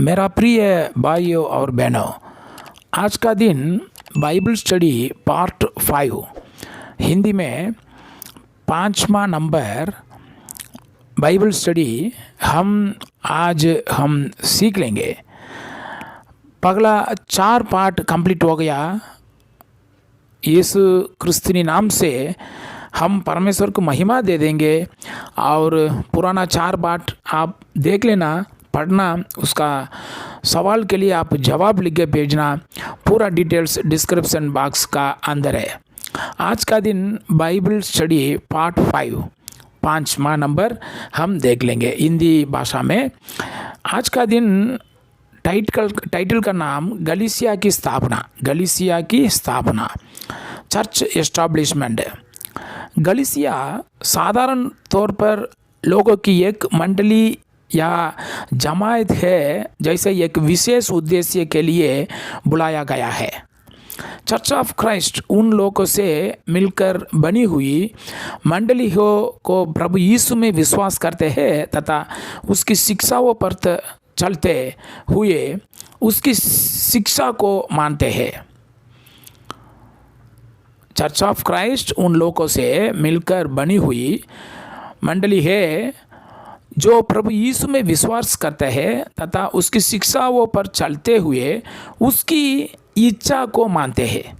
मेरा प्रिय भाइयों और बहनों, आज का दिन बाइबल स्टडी पार्ट 5 हिंदी में 5वां नंबर बाइबल स्टडी आज हम सीख लेंगे। पगला 4 पार्ट कंप्लीट हो गया। यीशु क्रिस्तीनी नाम से हम परमेश्वर को महिमा दे देंगे और पुराना 4 पार्ट आप देख लेना, पढ़ना, उसका सवाल के लिए आप जवाब लिख के भेजना। पूरा डिटेल्स डिस्क्रिप्शन बॉक्स का अंदर है। आज का दिन बाइबल स्टडी पार्ट 5वां नंबर हम देख लेंगे हिंदी भाषा में। आज का दिन टाइटल का नाम गलीसिया की स्थापना, चर्च एस्टैब्लिशमेंट। गलीसिया साधारण तौर पर लोगों की एक मंडली या जमायत है, जैसे एक विशेष उद्देश्य के लिए बुलाया गया है। चर्च ऑफ क्राइस्ट उन लोगों से मिलकर बनी हुई मंडली हो को प्रभु यीशु में विश्वास करते हैं तथा उसकी शिक्षाओं पर चलते हुए उसकी शिक्षा को मानते हैं। चर्च ऑफ क्राइस्ट उन लोगों से मिलकर बनी हुई मंडली है जो प्रभु यीशु में विश्वास करते हैं तथा उसकी शिक्षाओं पर चलते हुए उसकी इच्छा को मानते हैं।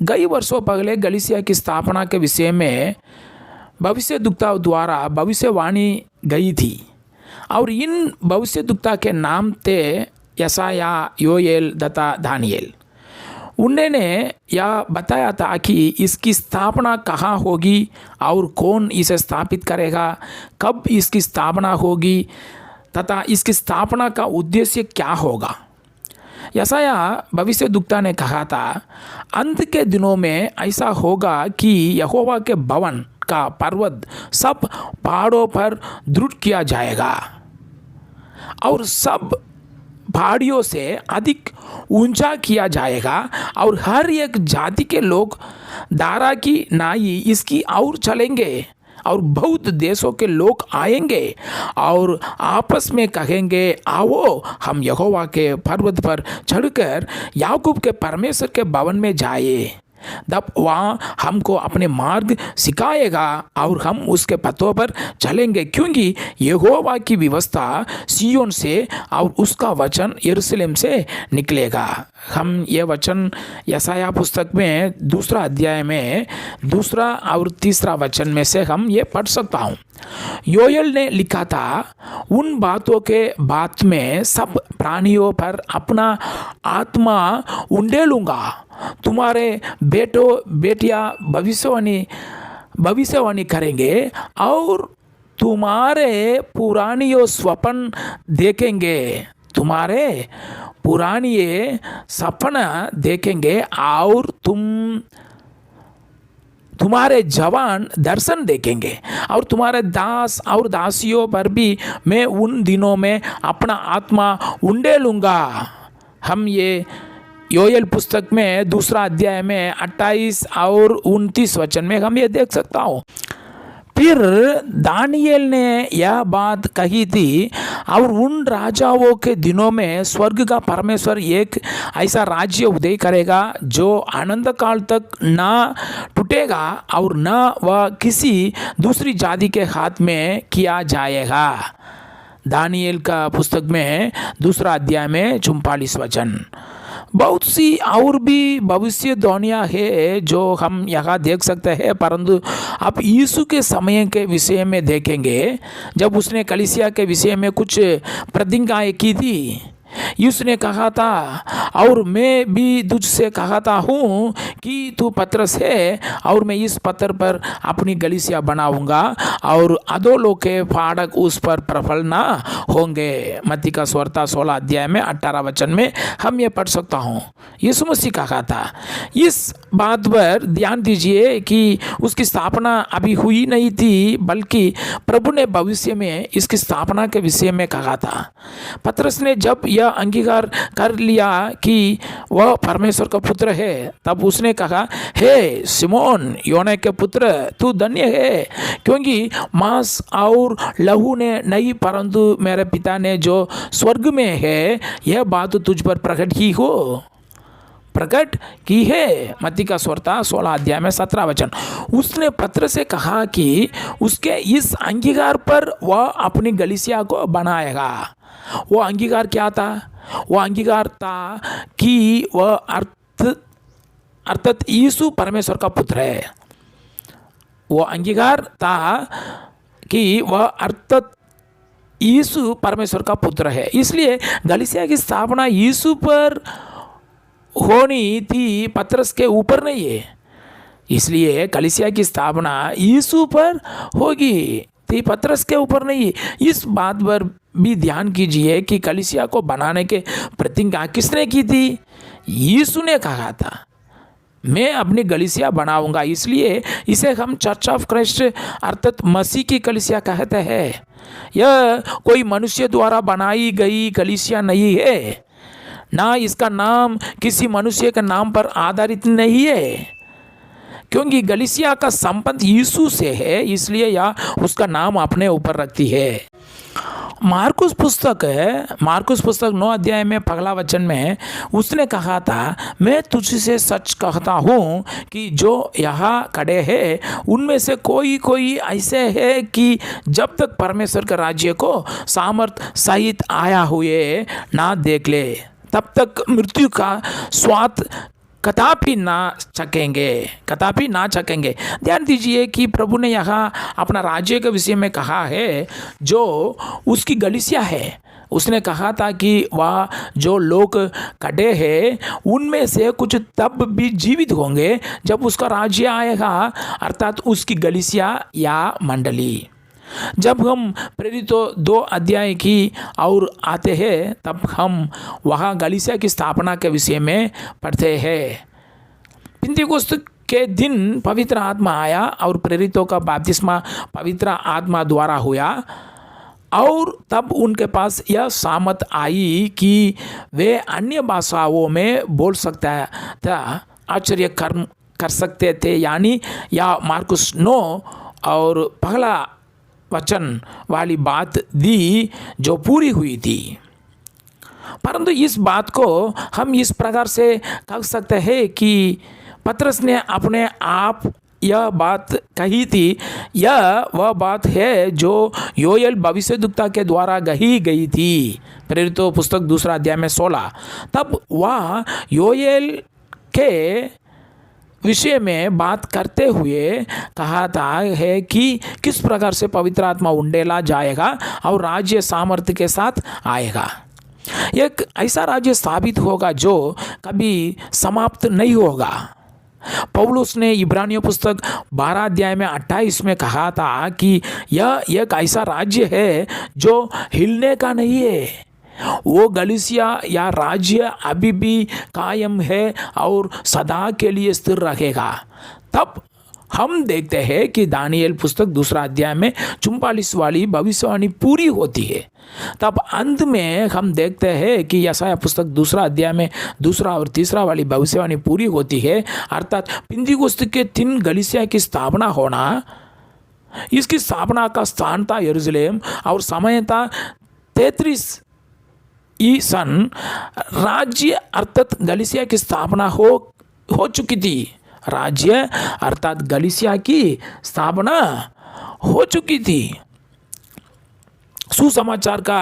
कई वर्षों पहले गलीसिया की स्थापना के विषय में भविष्यद्वक्ताओं द्वारा भविष्यवाणी गई थी और इन भविष्यद्वक्ता के नाम थे यशाया, योएल तथा दानियेल। उन्होंने यह बताया था कि इसकी स्थापना कहाँ होगी और कौन इसे स्थापित करेगा, कब इसकी स्थापना होगी तथा इसकी स्थापना का उद्देश्य क्या होगा। यशाया भविष्यद्वक्ता ने कहा था, अंत के दिनों में ऐसा होगा कि यहोवा के भवन का पर्वत सब पहाड़ों पर दृढ़ किया जाएगा और सब पहाड़ियों से अधिक ऊंचा किया जाएगा और हर एक जाति के लोग दारा की नाई इसकी और चलेंगे और बहुत देशों के लोग आएंगे और आपस में कहेंगे, आओ हम यहोवा के पर्वत पर चढ़कर याकूब के परमेश्वर के भवन में जाए। तब वहाँ हमको अपने मार्ग सिखाएगा और हम उसके पथों पर चलेंगे, क्योंकि यहोवा की व्यवस्था सिय्योन से और उसका वचन यरूशलेम से निकलेगा। हम ये वचन यशाया पुस्तक में 2 अध्याय में 2 और 3 वचन में से हम ये पढ़ सकता हूँ। योएल ने लिखा था, उन बातों के बाद में सब प्राणियों पर अपना आत्मा उंडेलूंगा, तुम्हारे बेटियां भविष्यवाणी करेंगे और तुम्हारे पुरानियों स्वप्न देखेंगे, तुम्हारे पुरानिये सपना देखेंगे और तुम्हारे जवान दर्शन देखेंगे और तुम्हारे दास और दासियों पर भी मैं उन दिनों में अपना आत्मा उंडेलूंगा। हम ये योएल पुस्तक में 2 अध्याय में 28 और 29 वचन में हम ये देख सकता हूँ। फिर दानियेल ने यह बात कही थी, और उन राजाओं के दिनों में स्वर्ग का परमेश्वर एक ऐसा राज्य उदय करेगा जो अनंत काल तक न टूटेगा और न वह किसी दूसरी जाति के हाथ में किया जाएगा। दानियेल का पुस्तक में 2 अध्याय में 44 वचन। बहुत सी और भी भविष्यवाणियाँ है जो हम यहाँ देख सकते हैं, परंतु आप यीशु के समय के विषय में देखेंगे जब उसने कलीसिया के विषय में कुछ प्रतिज्ञाएं की थी। यीशु ने कहा था, और मैं भी तुझसे कहता हूँ कि तू पतरस है और मैं इस पत्थर पर अपनी गलीसिया बनाऊंगा और अधोलोक के फाटक उस पर प्रबल ना होंगे। मत्ती का सुवार्ता 16 अध्याय में 18 वचन में हम ये पढ़ सकता हूँ। यीशु मसीह कहा था। इस बात पर ध्यान दीजिए कि उसकी स्थापना अभी हुई नहीं थी, बल्कि प्रभु ने भविष्य में इसकी स्थापना के विषय में कहा था। पतरस ने जब यह अंगीकार कर लिया कि वह परमेश्वर का पुत्र है, तब उसने कहा, हे सिमोन योना के पुत्र, तू धन्य है, क्योंकि मांस और लहू ने नहीं परंतु मेरे पिता ने जो स्वर्ग में है यह बात तुझ पर प्रकट की है। मत्ती का सुवार्ता 16 अध्याय में 17 वचन। उसने पत्र से कहा कि उसके इस अंगीकार पर वह अपनी गलीसिया को बनाएगा। वो अंगीकार क्या था? वो अंगीकार था कि वह अर्थात यीशु परमेश्वर का पुत्र है। वो अंगीकार था कि वह अर्थात यीशु परमेश्वर का पुत्र है। इसलिए गलीसिया की स्थापना यीशु पर होनी थी, पत्रस के ऊपर नहीं है। इसलिए कलीसिया की स्थापना यीशु पर होगी थी, पत्रस के ऊपर नहीं है। इस बात पर भी ध्यान कीजिए कि कलीसिया को बनाने के प्रतिज्ञा किसने की थी? यीशु ने कहा था, मैं अपनी कलीसिया बनाऊंगा। इसलिए इसे हम चर्च ऑफ क्राइस्ट अर्थात मसीह की कलीसिया कहते हैं। यह कोई मनुष्य द्वारा बनाई गई कलीसिया नहीं है, ना इसका नाम किसी मनुष्य के नाम पर आधारित नहीं है, क्योंकि गलीसिया का संबंध यीशु से है, इसलिए यह उसका नाम अपने ऊपर रखती है। मार्कुस पुस्तक 9 अध्याय में पहला वचन में उसने कहा था, मैं तुझसे सच कहता हूँ कि जो यहाँ खड़े हैं उनमें से कोई ऐसे है कि जब तक परमेश्वर के राज्य को सामर्थ सहित आया हुए ना देख ले, तब तक मृत्यु का स्वाद कदापि ना चखेंगे। ध्यान दीजिए कि प्रभु ने यहाँ अपना राज्य के विषय में कहा है जो उसकी गलीसिया है। उसने कहा था कि वह जो लोग कटे हैं उनमें से कुछ तब भी जीवित होंगे जब उसका राज्य आएगा, अर्थात उसकी गलीसिया या मंडली। जब हम प्रेरितों 2 अध्याय की और आते हैं तब हम वहाँ गलीसिया की स्थापना के विषय में पढ़ते हैं। पिन्तेकुस्त के दिन पवित्र आत्मा आया और प्रेरितों का बपतिस्मा पवित्र आत्मा द्वारा हुआ, और तब उनके पास यह सामर्थ आई कि वे अन्य भाषाओं में बोल सकता था, आश्चर्य कर सकते थे। यानी या मार्कुस 9 और पहला वचन वाली बात दी जो पूरी हुई थी। परंतु इस बात को हम इस प्रकार से कह सकते हैं कि पतरस ने अपने आप यह बात कही थी। यह वह बात है जो योएल भविष्यद्वक्ता के द्वारा कही गई थी। प्रेरितों पुस्तक 2 अध्याय में 16। तब वह योएल के विषय में बात करते हुए कहा था है कि किस प्रकार से पवित्र आत्मा उंडेला जाएगा और राज्य सामर्थ्य के साथ आएगा। एक ऐसा राज्य स्थापित होगा जो कभी समाप्त नहीं होगा। पौलुस ने इब्रानियों पुस्तक 12 अध्याय में 28 में कहा था कि यह एक ऐसा राज्य है जो हिलने का नहीं है। वो गलीसिया या राज्य अभी भी कायम है और सदा के लिए स्थिर रहेगा। तब हम देखते हैं कि दानिएल पुस्तक 2 अध्याय में 44 वाली भविष्यवाणी पूरी होती है। तब अंत में हम देखते हैं कि यशायाह पुस्तक 2 अध्याय में 2 और 3 वाली भविष्यवाणी पूरी होती है, अर्थात पिन्तेकुस्त के 3 गलीसिया की स्थापना होना। इसकी स्थापना का स्थान था यरूशलेम और समय था 33 सन। राज्य अर्थात गलीसिया की स्थापना हो चुकी थी। राज्य अर्थात गलीसिया की स्थापना हो चुकी थी। सुसमाचार का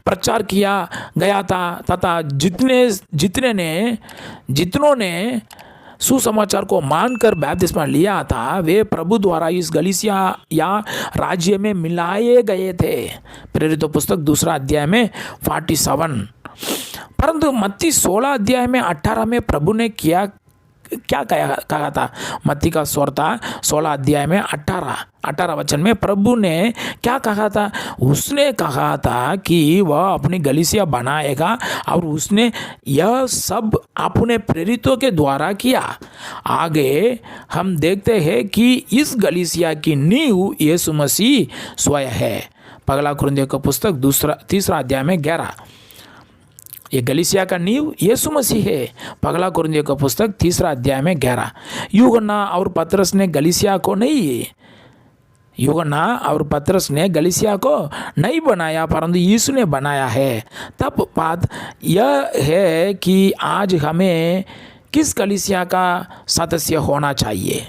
प्रचार किया गया था तथा जितनों ने सुसमाचार को मानकर बपतिस्मा लिया था वे प्रभु द्वारा इस गलीसिया या राज्य में मिलाए गए थे। प्रेरितों पुस्तक 2 अध्याय में 47। परंतु मत्ती 16 अध्याय में 18 में प्रभु ने क्या कहा था? मत्ती का सुवार्ता 16 अध्याय में 18 वचन में प्रभु ने क्या कहा था? उसने कहा था कि वह अपनी गलीसिया बनाएगा और उसने यह सब अपने प्रेरितों के द्वारा किया। आगे हम देखते हैं कि इस गलीसिया की नींव यीशु मसीह स्वयं है। पहला कुरिन्थियों का पुस्तक 3 अध्याय में 11। ये गलीसिया का नींव यीशु मसीह है। पगला कुरिन्थियों का पुस्तक 3 अध्याय में 11। यूहन्ना और पतरस ने गलीसिया को नहीं बनाया, परंतु यीशु ने बनाया है। तब बात यह है कि आज हमें किस कलीसिया का सदस्य होना चाहिए?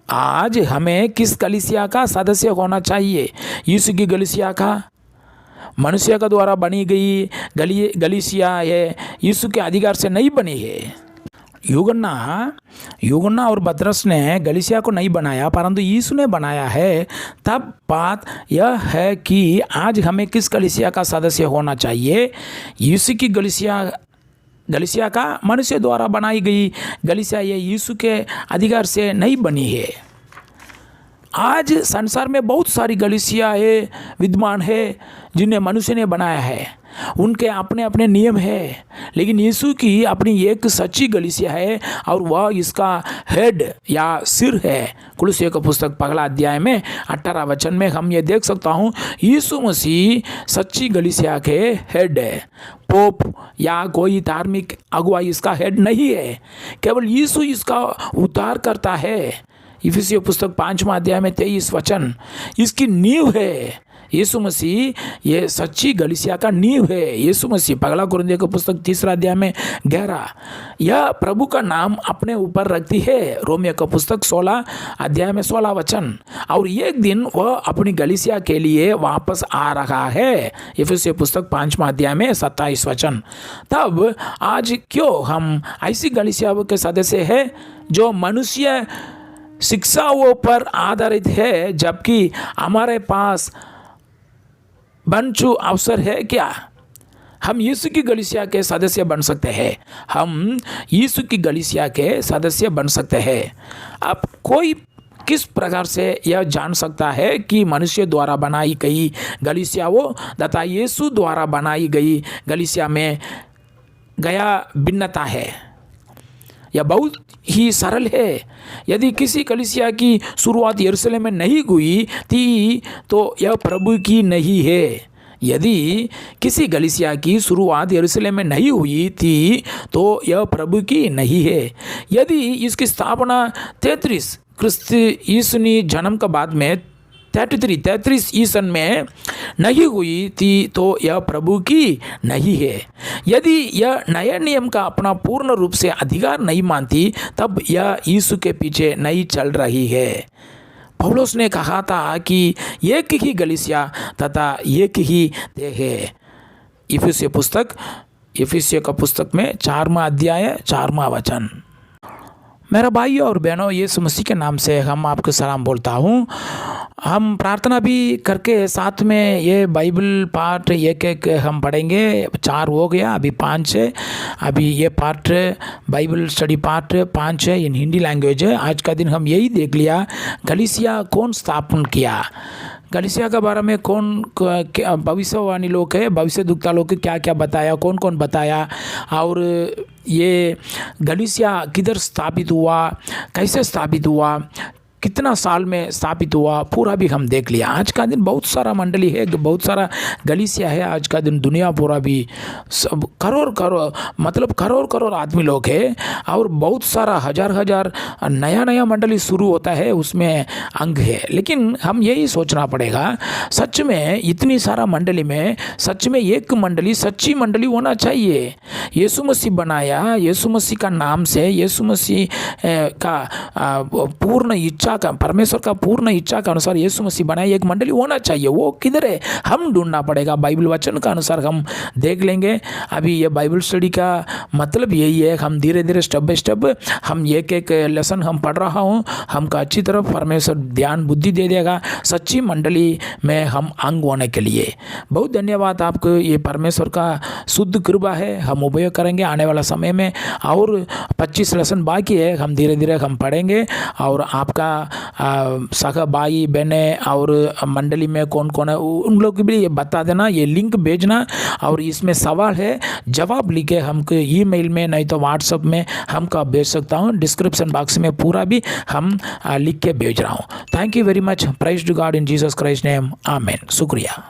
आज हमें किस कलीसिया का सदस्य होना चाहिए? यीशु की गलीसिया का? मनुष्य का द्वारा बनी गई गलीसिया है, यीशु के अधिकार से नहीं बनी है। यूहन्ना और पतरस ने गलीसिया को नहीं बनाया, परंतु यीशु ने बनाया है। तब बात यह है कि आज हमें किस कलीसिया का सदस्य होना चाहिए? यीशु की गलीसिया का मनुष्य द्वारा बनाई गई गलीसिया ये यीशु के अधिकार से नहीं बनी है। आज संसार में बहुत सारी गलीसियाएं विद्यमान है जिन्हें मनुष्य ने बनाया है, उनके अपने अपने नियम है, लेकिन यीशु की अपनी एक सच्ची गलीसिया है और वह इसका हेड या सिर है। कुलुस्सियों का पुस्तक 1 अध्याय में 18 वचन में हम ये देख सकता हूँ, यीशु मसीह सच्ची गलीसिया के हेड है। पोप या कोई धार्मिक अगुवाई इसका हेड नहीं है, केवल यीशु इसका उद्धार करता है। इफिसियों पुस्तक 5 अध्याय में 23 वचन इसकी नींव है। यीशु मसीह ये सच्ची गलीसिया का नींव है। यीशु मसीह पगला कुरिन्थियों का पुस्तक 3 अध्याय में 11 यह प्रभु का नाम अपने ऊपर रखती है। रोमियो का पुस्तक 16 अध्याय में 16 वचन। और एक दिन वह अपनी गलीसिया के लिए वापस आ रहा है। इफिसियों पुस्तक 5 अध्याय में 27 वचन। तब आज क्यों हम ऐसी गलीसिया के सदस्य हैं जो मनुष्य शिक्षाओं पर आधारित है, जबकि हमारे पास बंचू अवसर है क्या? हम यीशु की गलीसिया के सदस्य बन सकते हैं। हम यीशु की गलीसिया के सदस्य बन सकते हैं। अब कोई किस प्रकार से यह जान सकता है कि मनुष्य द्वारा बनाई गई गलीसियाओं तथा यीशु द्वारा बनाई गई गलीसिया में गया भिन्नता है? यह बहुत ही सरल है। यदि किसी कलीसिया की शुरुआत यरूशलेम में नहीं हुई थी तो यह प्रभु की नहीं है। यदि किसी गलीसिया की शुरुआत यरूशलेम में नहीं हुई थी तो यह प्रभु की नहीं है। यदि इसकी स्थापना 33 क्रिस्त यीशु ने जन्म के बाद में 33 ईसन में नहीं हुई थी तो यह प्रभु की नहीं है। यदि यह नए नियम का अपना पूर्ण रूप से अधिकार नहीं मानती तब यह यीशु के पीछे नहीं चल रही है। पौलुस ने कहा था कि एक ही गलीसिया तथा एक ही देह है। इफिसियों का पुस्तक में 4वां अध्याय 4वां वचन। मेरा भाई और बहनों, यीशु मसीह के नाम से हम आपको सलाम बोलता हूँ। हम प्रार्थना भी करके साथ में ये बाइबल पार्ट एक हम पढ़ेंगे। 4 हो गया, अभी 5 है। अभी ये पार्ट बाइबल स्टडी पार्ट 5 है, इन हिंदी लैंग्वेज है। आज का दिन हम यही देख लिया, गलीसिया कौन स्थापन किया, गलीसिया के बारे में कौन भविष्यवाणी लोग है, भविष्य दुखता लोग क्या क्या बताया, कौन कौन बताया, और ये गलीसिया किधर स्थापित हुआ, कैसे स्थापित हुआ, कितना साल में स्थापित हुआ, पूरा भी हम देख लिया। आज का दिन बहुत सारा मंडली है, बहुत सारा गलीसिया है। आज का दिन दुनिया पूरा भी सब करोड़ आदमी लोग हैं और बहुत सारा हजार नया मंडली शुरू होता है, उसमें अंग है। लेकिन हम यही सोचना पड़ेगा, सच में इतनी सारा मंडली में सच में एक मंडली सच्ची मंडली होना चाहिए। यीशु मसीह बनाया, यीशु मसीह का नाम से, यीशु मसीह का पूर्ण इच्छा का, परमेश्वर का पूर्ण इच्छा के अनुसार यीशु मसीह बनाया एक मंडली होना चाहिए। वो किधर है हम ढूंढना पड़ेगा। बाइबल वचन का अनुसार हम देख लेंगे। अभी ये बाइबल स्टडी का मतलब यही है, हम धीरे धीरे स्टेप बाय स्टेप हम एक लेसन हम पढ़ रहा हूँ, हमको अच्छी तरफ परमेश्वर ध्यान बुद्धि दे देगा सच्ची मंडली में हम अंग होने के लिए। बहुत धन्यवाद आपको। ये परमेश्वर का शुद्ध कृपा है, हम उपयोग करेंगे आने वाला समय में। और 25 लेसन बाकी है, हम धीरे धीरे हम पढ़ेंगे और आपका सगा भाई बहने और मंडली में कौन कौन है उन लोग भी ये बता देना, ये लिंक भेजना। और इसमें सवाल है जवाब लिखे हमको ईमेल में, नहीं तो व्हाट्सएप में हमको भेज सकता हूँ। डिस्क्रिप्शन बॉक्स में पूरा भी हम लिख के भेज रहा हूँ। Thank you very much. Praise to God in Jesus Christ name, आमीन। शुक्रिया।